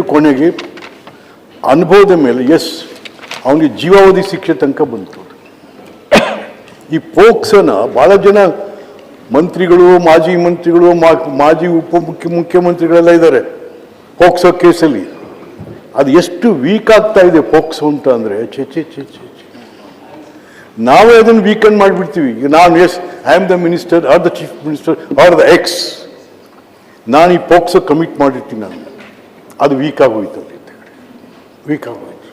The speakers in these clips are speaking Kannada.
ಕೊನೆಗೆ ಅನುಭವದ ಮೇಲೆ ಎಸ್ ಅವನಿಗೆ ಜೀವಾವಧಿ ಶಿಕ್ಷೆ ತನಕ ಬಂತು. ಈ ಪೋಕ್ಸನ ಭಾಳ ಜನ ಮಂತ್ರಿಗಳು, ಮಾಜಿ ಮಂತ್ರಿಗಳು, ಮಾಜಿ ಮುಖ್ಯಮಂತ್ರಿಗಳೆಲ್ಲ ಇದ್ದಾರೆ ಪೋಕ್ಸೋ ಕೇಸಲ್ಲಿ. ಅದು ಎಷ್ಟು ವೀಕ್ ಆಗ್ತಾ ಇದೆ ಪೋಕ್ಸೋ ಅಂತ ಅಂದರೆ ನಾವೇ ಅದನ್ನು ವೀಕೆಂಡ್ ಮಾಡಿಬಿಡ್ತೀವಿ. ನಾನು as I am the minister or the chief minister or the X, ನಾನು ಈ ಪೋಕ್ಸೋ ಕಮಿಟ್ ಮಾಡಿರ್ತೀನಿ, ನಾನು ಅದು ವೀಕ್ ಆಗೋಯ್ತು, ವೀಕ್ ಆಗೋಯ್ತು.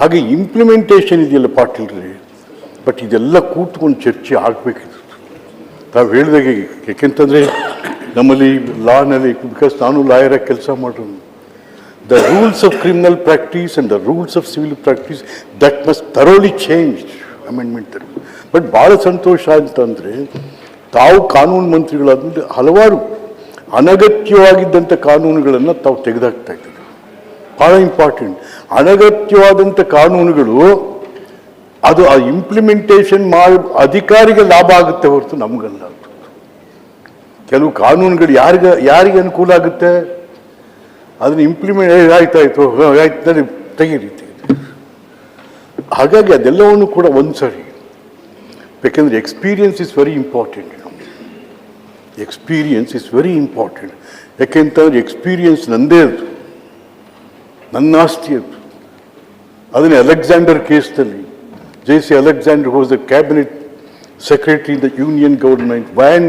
ಹಾಗೆ ಇಂಪ್ಲಿಮೆಂಟೇಷನ್ ಇದೆಯಲ್ಲ ಪಾಟೀಲ್ರಿ, ಬಟ್ ಇದೆಲ್ಲ ಕೂತ್ಕೊಂಡು ಚರ್ಚೆ ಆಗಬೇಕಿತ್ತು. ತಾವು ಹೇಳಿದಾಗೆ, ಯಾಕೆಂತಂದರೆ ನಮ್ಮಲ್ಲಿ ಲಾನಲ್ಲಿ, ಬಿಕಾಸ್ ನಾನು ಲಾಯರಾಗಿ ಕೆಲಸ ಮಾಡೋದು, the rules of criminal practice and the rules of civil practice that must thoroughly change amendment. But ಭಾಳ ಸಂತೋಷ ಅಂತಂದರೆ ತಾವು ಕಾನೂನು ಮಂತ್ರಿಗಳಾದ್ಮೇಲೆ ಹಲವಾರು ಅನಗತ್ಯವಾಗಿದ್ದಂಥ ಕಾನೂನುಗಳನ್ನು ತಾವು ತೆಗೆದಾಕ್ತಾ ಇದ್ದಾರೆ. ಭಾಳ ಇಂಪಾರ್ಟೆಂಟ್. ಅನಗತ್ಯವಾದಂಥ ಕಾನೂನುಗಳು ಅದು ಆ ಇಂಪ್ಲಿಮೆಂಟೇಷನ್ ಮಾಡಿ ಅಧಿಕಾರಿಗೆ ಲಾಭ ಆಗುತ್ತೆ ಹೊರತು ನಮಗಲ್ಲ. ಕೆಲವು ಕಾನೂನುಗಳು ಯಾರಿಗೆ ಅನುಕೂಲ ಆಗುತ್ತೆ ಅದನ್ನು ಇಂಪ್ಲಿಮೆಂಟ್ ಆಯ್ತಾಯ್ತು ತೆಗೀರಿ. ಹಾಗಾಗಿ ಅದೆಲ್ಲವನ್ನು ಕೂಡ ಒಂದು ಸರಿ, ಯಾಕೆಂದರೆ experience is very important. Experience is very important. ಯಾಕೆಂತಂದ್ರೆ ಎಕ್ಸ್ಪೀರಿಯನ್ಸ್ ನಂದೇ ಅದು, ನನ್ನ ಆಸ್ತಿ ಅದು. ಅದನ್ನೇ ಅಲೆಕ್ಸಾಂಡರ್ ಕೇಸ್ನಲ್ಲಿ J.C. Alexander, who was the cabinet secretary in the Union government when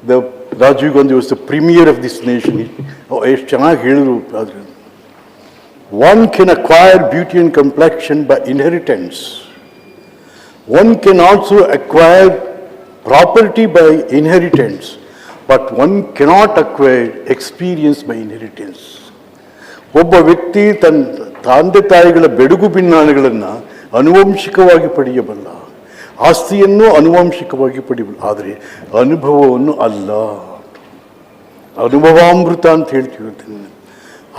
the Rajiv Gandhi was the premier of this nation. ಎಷ್ಟು ಚೆನ್ನಾಗಿ ಹೇಳಿದ್ರು. ಆದರೆ one can acquire beauty and complexion by inheritance. One can also acquire property by inheritance, but one cannot acquire experience by inheritance. ಒಬ್ಬ ವ್ಯಕ್ತಿ ತನ್ನ ತಂದೆ ತಾಯಿಗಳ ಬೆಡುಗು ಭಿನ್ನಾಣಗಳನ್ನು ಅನುವಂಶಿಕವಾಗಿ ಪಡೆಯಬಲ್ಲ, ಆಸ್ತಿಯನ್ನು ಅನುವಂಶಿಕವಾಗಿ ಪಡೆಯಬಲ್ಲ, ಆದರೆ ಅನುಭವವನ್ನು ಅಲ್ಲ. ಅನುಭವಾಮೃತ ಅಂತ ಹೇಳ್ತೀವಿ.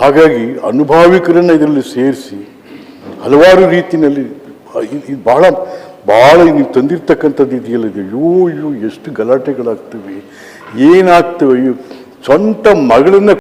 ಹಾಗಾಗಿ ಅನುಭಾವಿಕರನ್ನು ಇದರಲ್ಲಿ ಸೇರಿಸಿ ಹಲವಾರು ರೀತಿಯಲ್ಲಿ ಇದು ಭಾಳ ಭಾಳ ನೀವು ತಂದಿರ್ತಕ್ಕಂಥದ್ದು ಇದೆಯಲ್ಲ, ಇದು ಅಯ್ಯೋ ಎಷ್ಟು ಗಲಾಟೆಗಳಾಗ್ತವೆ, ಏನಾಗ್ತವೆ. ಸ್ವಂತ ಮಗಳನ್ನ